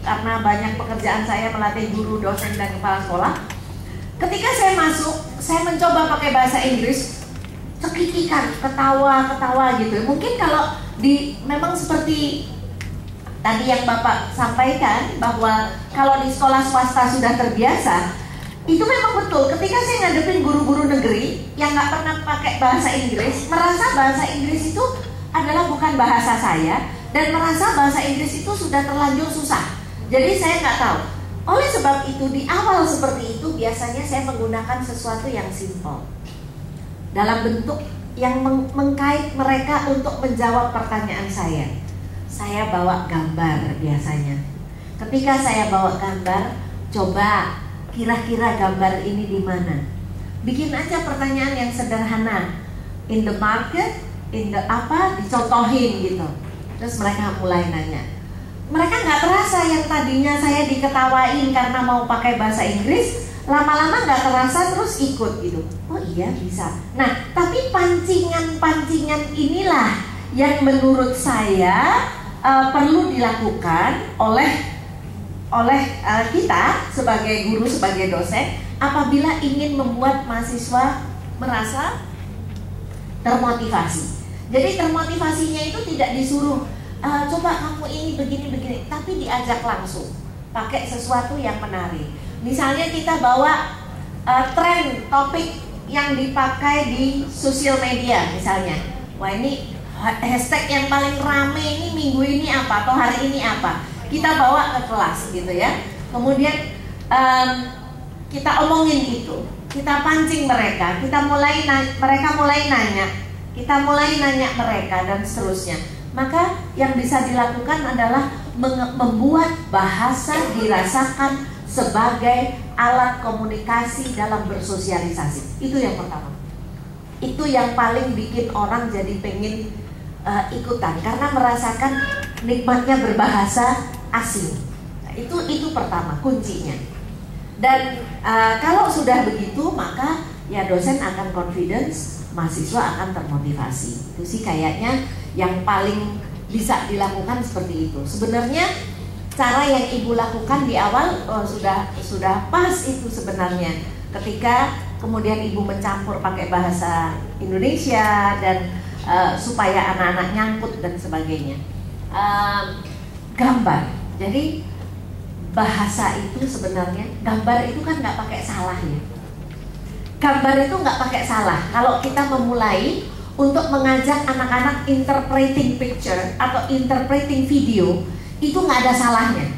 karena banyak pekerjaan saya melatih guru, dosen, dan kepala sekolah. Ketika saya masuk, saya mencoba pakai bahasa Inggris, cekikikan, ketawa gitu. Mungkin kalau memang seperti tadi yang Bapak sampaikan, bahwa kalau di sekolah swasta sudah terbiasa, itu memang betul. Ketika saya ngadepin guru-guru negeri yang nggak pernah pakai bahasa Inggris, merasa bahasa Inggris itu adalah bukan bahasa saya, dan merasa bahasa Inggris itu sudah terlanjur susah. Jadi saya nggak tahu. Oleh sebab itu, di awal seperti itu biasanya saya menggunakan sesuatu yang simple, dalam bentuk yang mengkait mereka untuk menjawab pertanyaan saya. Saya bawa gambar biasanya. Ketika saya bawa gambar, coba kira-kira gambar ini di mana? Bikin aja pertanyaan yang sederhana. In the market, in the apa, dicontohin gitu. Terus mereka mulai nanya. Mereka nggak terasa yang tadinya saya diketawain karena mau pakai bahasa Inggris, lama-lama nggak terasa terus ikut gitu. Oh iya bisa. Nah, tapi pancingan-pancingan inilah yang menurut saya perlu dilakukan oleh kita sebagai guru, sebagai dosen, apabila ingin membuat mahasiswa merasa termotivasi. Jadi termotivasinya itu tidak disuruh coba kamu ini begini, tapi diajak langsung pakai sesuatu yang menarik. Misalnya kita bawa tren topik yang dipakai di sosial media misalnya. Wah, ini hashtag yang paling rame ini minggu ini apa, atau hari ini apa. Kita bawa ke kelas gitu ya. Kemudian kita omongin itu, kita pancing mereka, mereka mulai nanya, kita mulai nanya mereka, dan seterusnya. Maka yang bisa dilakukan adalah membuat bahasa dirasakan sebagai alat komunikasi dalam bersosialisasi. Itu yang pertama. Itu yang paling bikin orang jadi pengen ikutan, karena merasakan nikmatnya berbahasa asing. Nah, itu pertama kuncinya. Dan kalau sudah begitu, maka ya dosen akan confidence, mahasiswa akan termotivasi. Itu sih kayaknya yang paling bisa dilakukan seperti itu. Sebenarnya cara yang Ibu lakukan di awal sudah pas itu sebenarnya. Ketika kemudian Ibu mencampur pakai bahasa Indonesia dan supaya anak-anak nyangkut dan sebagainya. Gambar. Jadi bahasa itu sebenarnya, gambar itu kan nggak pakai salah ya. Gambar itu nggak pakai salah. Kalau kita memulai untuk mengajak anak-anak interpreting picture atau interpreting video, itu nggak ada salahnya.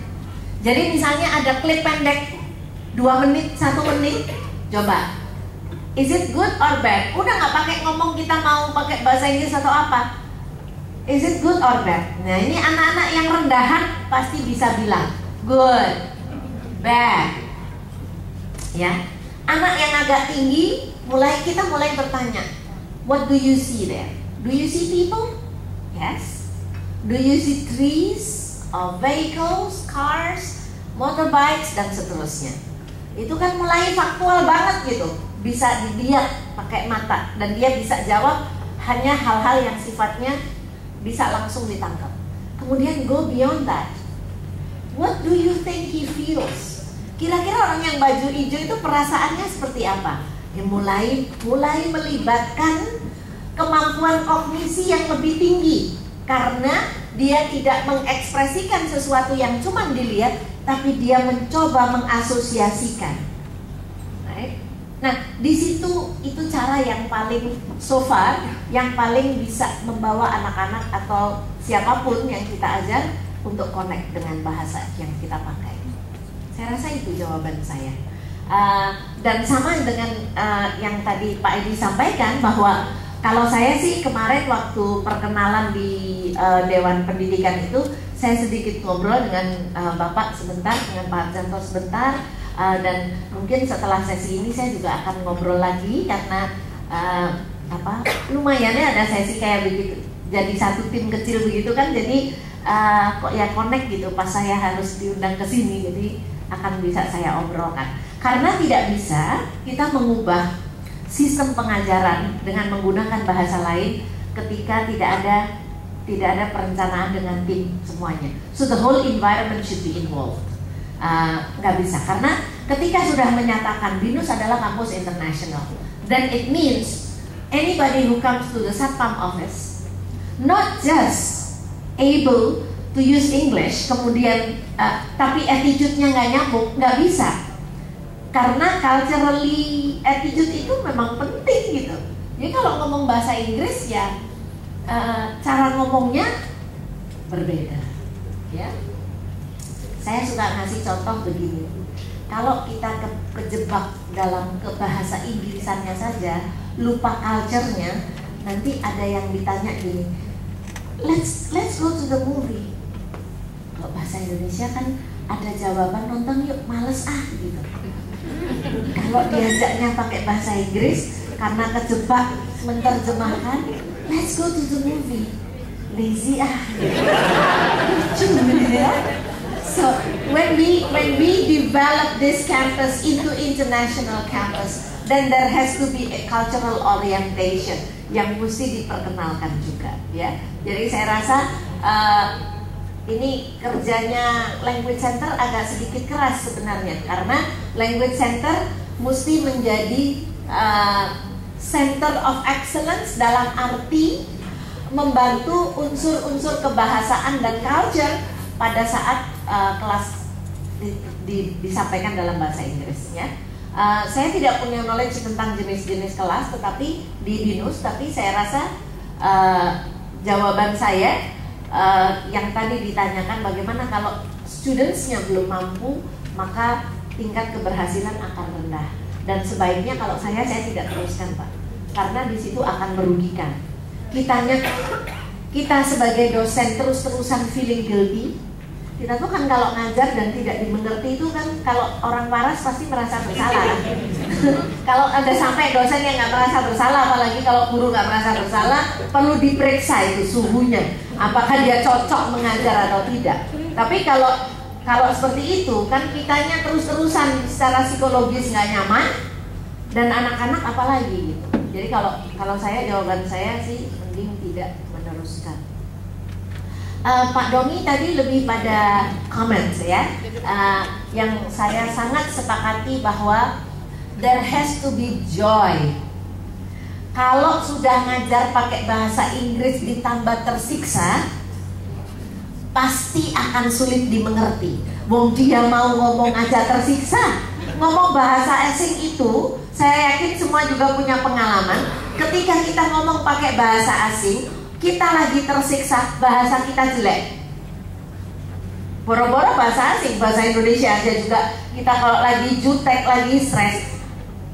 Jadi misalnya ada klip pendek 2 menit, 1 menit, coba is it good or bad? Udah nggak pakai ngomong kita mau pakai bahasa Inggris atau apa. Is it good or bad? Nah, ini anak-anak yang rendahan pasti bisa bilang good, bad. Ya, anak yang agak tinggi kita mulai bertanya, what do you see there? Do you see people? Yes. Do you see trees, or vehicles, cars, motorbikes, dan seterusnya. Itu kan mulai faktual banget gitu. Bisa dilihat pakai mata, dan dia bisa jawab hanya hal-hal yang sifatnya bisa langsung ditangkap. Kemudian go beyond that. What do you think he feels? Kira-kira orang yang baju hijau itu perasaannya seperti apa? Dia mulai melibatkan kemampuan kognisi yang lebih tinggi, karena dia tidak mengekspresikan sesuatu yang cuma dilihat, tapi dia mencoba mengasosiasikan. Right? Nah, di situ itu cara yang paling so far, yang paling bisa membawa anak-anak atau siapapun yang kita ajar untuk connect dengan bahasa yang kita pakai. Saya rasa itu jawaban saya. Dan sama dengan yang tadi Pak Edi sampaikan, bahwa kalau saya sih kemarin waktu perkenalan di Dewan Pendidikan itu, saya sedikit ngobrol dengan Bapak sebentar, dengan Pak Janto sebentar, dan mungkin setelah sesi ini saya juga akan ngobrol lagi, karena lumayan ya ada sesi kayak begitu, jadi satu tim kecil begitu kan, jadi kok ya connect gitu pas saya harus diundang ke sini, jadi akan bisa saya obrolkan. Karena tidak bisa kita mengubah sistem pengajaran dengan menggunakan bahasa lain ketika tidak ada tidak ada perencanaan dengan tim semuanya. So the whole environment should be involved. Nggak bisa, karena ketika sudah menyatakan BINUS adalah kampus internasional, then it means anybody who comes to the Satpam office not just able to use English, kemudian tapi attitude-nya nggak nyambung, nggak bisa. Karena culturally attitude itu memang penting gitu. Jadi kalau ngomong bahasa Inggris ya cara ngomongnya berbeda, ya. Saya suka ngasih contoh begini. Kalau kita kejebak dalam kebahasa Inggrisannya saja, lupa culture-nya, nanti ada yang ditanya gini, let's go to the movie. Kalau bahasa Indonesia kan ada jawaban, nonton yuk, males gitu. Kalau diajaknya pakai bahasa Inggris, karena kejebak menerjemahkan, let's go to the movie, lazy lucu ya. So when we develop this campus into international campus, then there has to be a cultural orientation yang mesti diperkenalkan juga, ya. Jadi saya rasa ini kerjanya Language Center agak sedikit keras sebenarnya, karena Language Center mesti menjadi center of excellence dalam arti membantu unsur-unsur kebahasaan dan culture pada saat kelas disampaikan dalam bahasa Inggris, ya. Saya tidak punya knowledge tentang jenis-jenis kelas, tetapi di BINUS, tapi saya rasa jawaban saya yang tadi ditanyakan bagaimana kalau studentsnya belum mampu, maka tingkat keberhasilan akan rendah. Dan sebaiknya kalau saya tidak teruskan, Pak, karena di situ akan merugikan. Kita sebagai dosen terus-terusan feeling guilty. Kita tuh kan kalau ngajar dan tidak dimengerti itu kan, kalau orang waras pasti merasa bersalah. Kalau ada sampai dosen yang nggak merasa bersalah, apalagi kalau guru nggak merasa bersalah, perlu diperiksa itu suhunya, apakah dia cocok mengajar atau tidak. Tapi kalau seperti itu kan kitanya terus-terusan secara psikologis nggak nyaman, dan anak-anak apalagi gitu. Jadi kalau saya, jawaban saya sih mending tidak meneruskan. Pak Domi tadi lebih pada comments, ya, yang saya sangat sepakati bahwa there has to be joy. Kalau sudah ngajar pakai bahasa Inggris ditambah tersiksa, pasti akan sulit dimengerti. Wong dia mau ngomong aja tersiksa. Ngomong bahasa asing itu, saya yakin semua juga punya pengalaman. Ketika kita ngomong pakai bahasa asing, kita lagi tersiksa, bahasa kita jelek. Boro-boro bahasa asing, bahasa Indonesia aja juga kita kalau lagi jutek, lagi stres,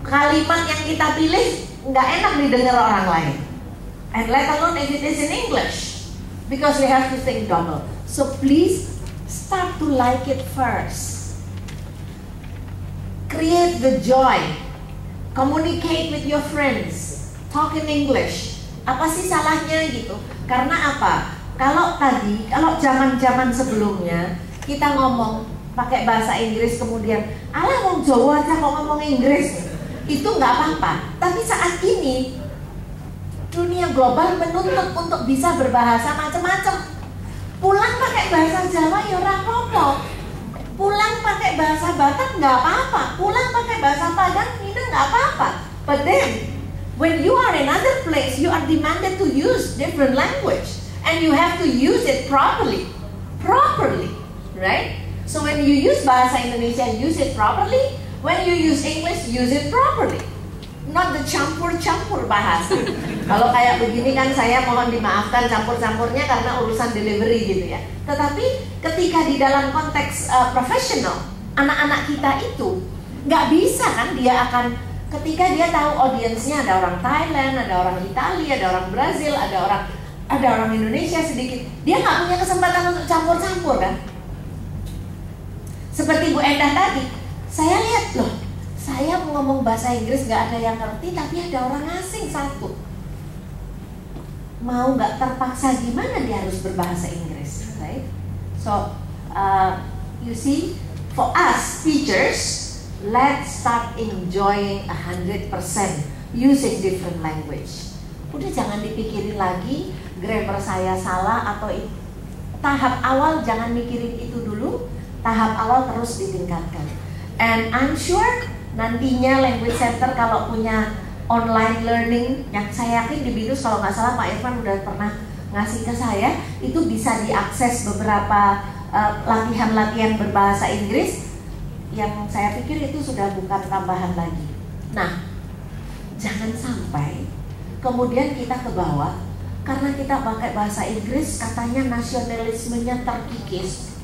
kalimat yang kita pilih nggak enak didengar orang lain. And let alone if it is in English, because we have to think double. So please start to like it first. Create the joy. Communicate with your friends. Talk in English. Apa sih salahnya gitu? Karena apa? Kalau zaman-zaman sebelumnya kita ngomong pakai bahasa Inggris, kemudian alah wong Jawa aja kok ngomong Inggris, itu nggak apa-apa. Tapi saat ini dunia global menuntut untuk bisa berbahasa macam-macam. Pulang pakai bahasa Jawa ya ora apa-apa. Pulang pakai bahasa Batak nggak apa-apa. Pulang pakai bahasa Padang itu nggak apa-apa. But then when you are in another place, you are demanded to use different language, and you have to use it properly, right? So when you use bahasa Indonesia, use it properly. When you use English, use it properly. Not the campur-campur bahasa. Kalau kayak begini kan saya mohon dimaafkan campur-campurnya karena urusan delivery gitu ya. Tetapi ketika di dalam konteks profesional, anak-anak kita itu nggak bisa kan, dia akan ketika dia tahu audiensnya ada orang Thailand, ada orang Italia, ada orang Brazil, ada orang Indonesia sedikit, dia nggak punya kesempatan untuk campur-campur kan. Seperti Bu Endah tadi, saya lihat loh, saya mau ngomong bahasa Inggris nggak ada yang ngerti, tapi ada orang asing satu. Mau nggak terpaksa gimana dia harus berbahasa Inggris, right? So you see, for us teachers, let's start enjoying 100% using different language. Udah jangan dipikirin lagi grammar saya salah atau tahap awal jangan mikirin itu dulu, tahap awal terus ditingkatkan. And I'm sure nantinya Language Center kalau punya online learning, yang saya yakin di BINUS kalau nggak salah Pak Irfan udah pernah ngasih ke saya, itu bisa diakses beberapa latihan-latihan berbahasa Inggris yang saya pikir itu sudah bukan tambahan lagi. Nah, jangan sampai kemudian kita ke bawah karena kita pakai bahasa Inggris katanya nasionalismenya terkikis.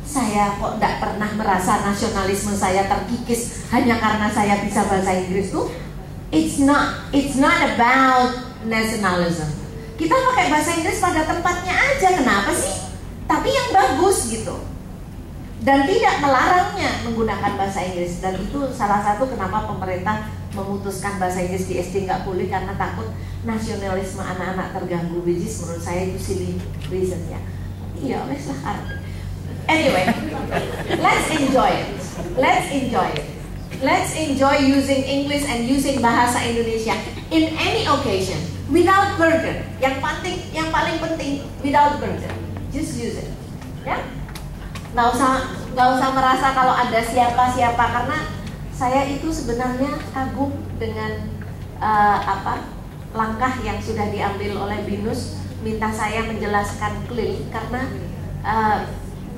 Saya kok tidak pernah merasa nasionalisme saya terkikis hanya karena saya bisa bahasa Inggris tuh. It's not about nationalism. Kita pakai bahasa Inggris pada tempatnya aja, kenapa sih? Tapi yang bagus gitu. Dan tidak melarangnya menggunakan bahasa Inggris. Dan itu salah satu kenapa pemerintah memutuskan bahasa Inggris di SD nggak boleh, karena takut nasionalisme anak-anak terganggu. Which is menurut saya itu silly reason ya. Iya, wes lah. Anyway, let's enjoy it. Let's enjoy using English and using bahasa Indonesia in any occasion without burden. Yang paling penting without burden. Just use it. Ya? Nggak usah merasa kalau ada siapa-siapa, karena saya itu sebenarnya kagum dengan langkah yang sudah diambil oleh BINUS, minta saya menjelaskan CLIL karena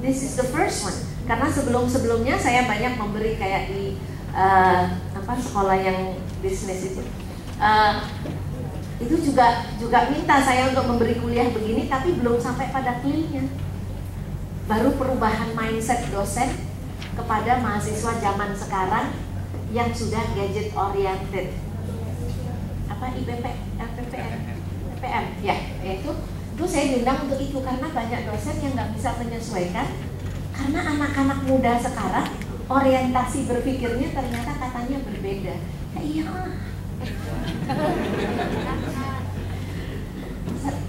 this is the first one. Karena sebelumnya saya banyak memberi kayak di sekolah yang bisnis itu juga minta saya untuk memberi kuliah begini, tapi belum sampai pada CLIL-nya. Baru perubahan mindset dosen kepada mahasiswa zaman sekarang yang sudah gadget oriented. PPM ya, itu saya diundang untuk itu karena banyak dosen yang nggak bisa menyesuaikan, karena anak-anak muda sekarang orientasi berpikirnya ternyata katanya berbeda. Ya, iya.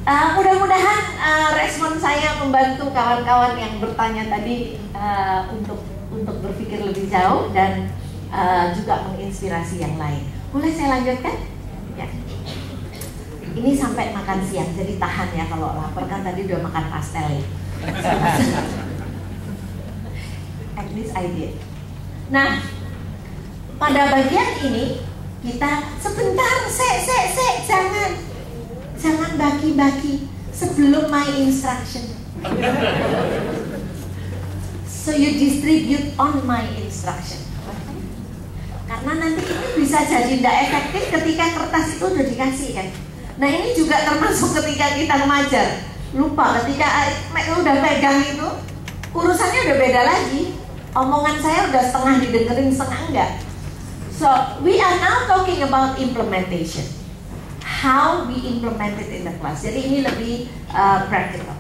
Mudah-mudahan respon saya membantu kawan-kawan yang bertanya tadi untuk berpikir lebih jauh dan juga menginspirasi yang lain. Boleh saya lanjutkan? Ya. Ini sampai makan siang, jadi tahan ya kalau lapar, kan tadi udah makan pastel ya. At least I did. Nah, pada bagian ini kita sebentar, jangan bagi-bagi sebelum my instruction. So you distribute on my instruction. Karena nanti ini bisa jadi tidak efektif ketika kertas itu udah dikasih kan. Nah ini juga termasuk ketika kita mengajar. Lupa ketika udah pegang itu, urusannya udah beda lagi. Omongan saya udah setengah didengerin, setengah enggak. So we are now talking about implementation. How we implement it in the class. Jadi ini lebih practical.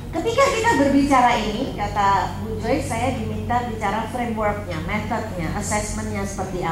Ketika kita berbicara ini, kata Bu Joyce, saya diminta bicara frameworknya, metodenya, assessmentnya seperti apa.